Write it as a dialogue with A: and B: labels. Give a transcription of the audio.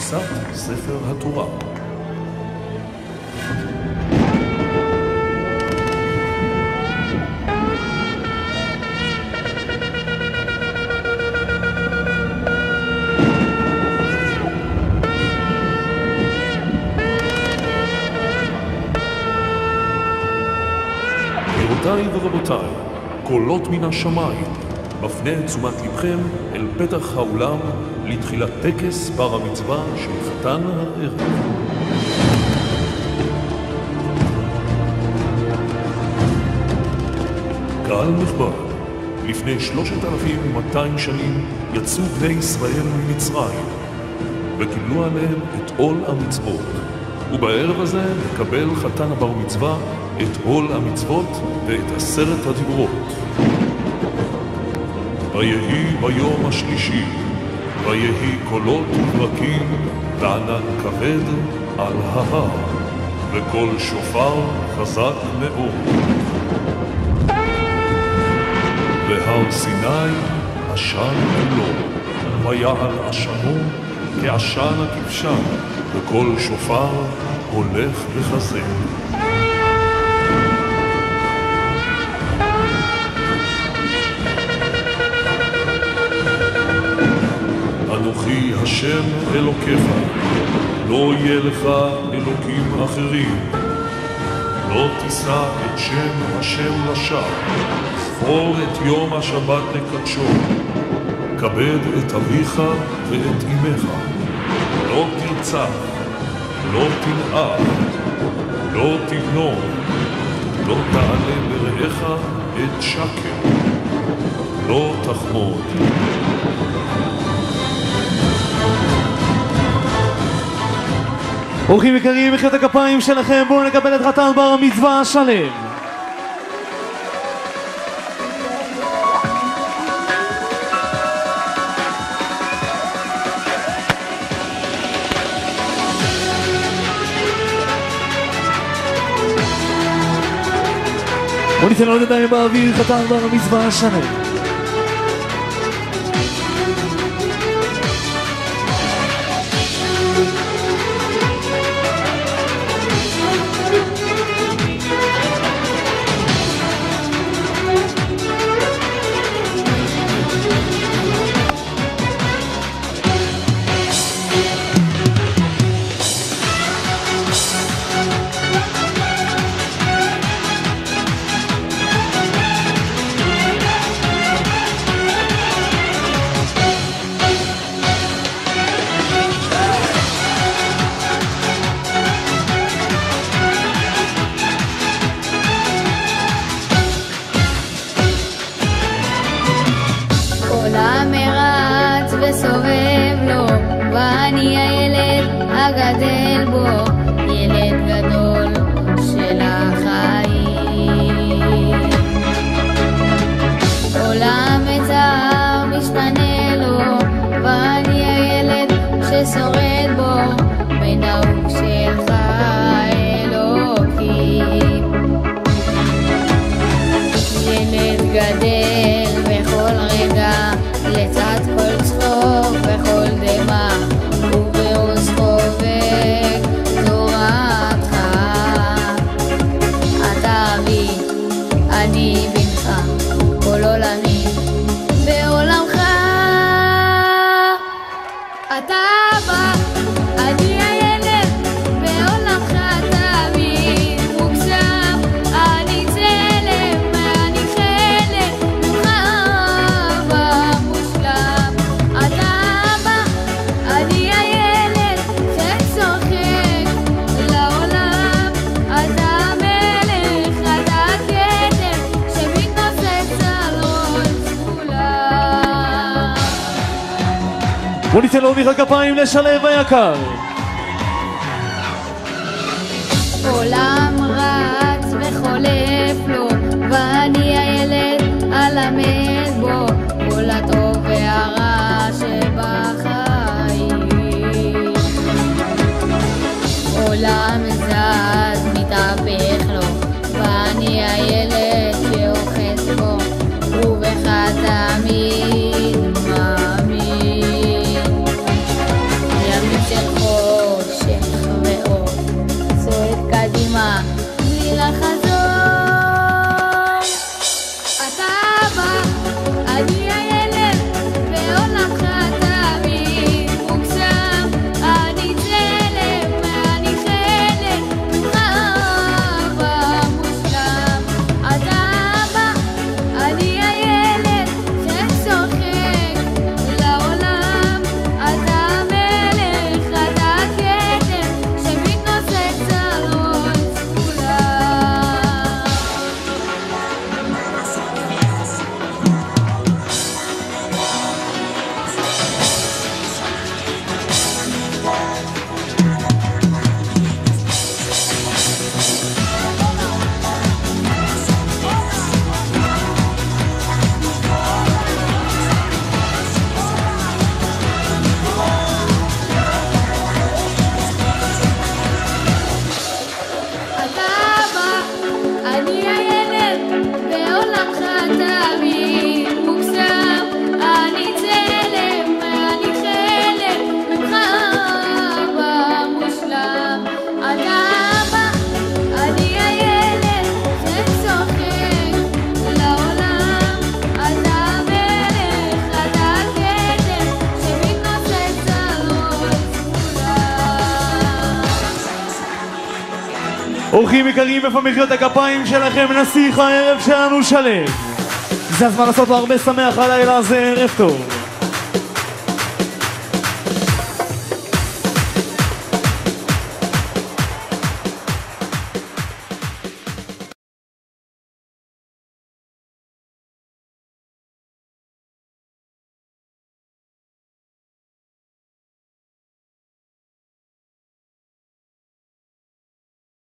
A: תפיסת ספר התורה. גבירותיי ורבותיי, קולות מן השמיים, מפנה את תשומת לבכם אל פתח האולם לתחילת טקס בר המצווה של חתן הערב. קהל נכבד, לפני 3,200 שנים יצאו בני ישראל ממצרים וקיבלו עליהם את עול המצוות, ובערב הזה מקבל חתן הבר מצווה את עול המצוות ואת 10 הדיברות. ויהי ביום השלישי, ויהי קולות וברקים וענן כבד על ההר, וקול שופר חזק מאוד. והר סיני עשן כולו, ויעל עשנו כעשן הכבשן, וקול שופר הולך וחזק. אנוכי השם אלוקיך, לא יהיה לך אלוקים אחרים. לא תישא את שם השם לשווא, זכור את יום השבת לקדשו. כבד את אביך ואת אמך. לא תרצח, לא תנאף, לא תגנוב, לא תעלה ברעך את שקר, לא תחמוד.
B: אורחים יקרים, מחיאות הכפיים שלכם, בואו נקבל את חתן בר המצווה השלם. בואו ניתן לו ידיים באוויר, חתן בר המצווה השלם.
C: וסובב לו, ואני הילד הגדל בו, ילד גדול של החיים. עולם מצער משתנה לו, ואני הילד ששורד בו, בנהוג שלך אלוקים. ילד גדל בכל רגע, לצד כל צחוק וכל דמה, ובראש חובק תורתך. אתה אבי, אני בנך, כל עולמי בעולמך. אתה אבא, אני הילד, בעולמך אתה אבי מוגזם. אני צלם, אני חלק מוכב המושלם. אתה אבא, אני הילד שצוחק לעולם. אתה המלך, אתה הכתר שמתנופץ על ראש כולם.
B: בואו ניתן לו מחיאות כפיים לשלב היקר.
C: עולם רץ וחולף לו, ואני הילד אלמד בו כל הטוב והרע שבחיים. עולם זז מתהפך לו, ואני הילד שאוחז בו, ובך תמיד מאמין. ימים של
B: אורחים יקרים, איפה מחיאות הכפיים שלכם? נסיך הערב שלנו שלו. זה הזמן לעשות לו הרבה שמח הלילה הזה, ערב טוב.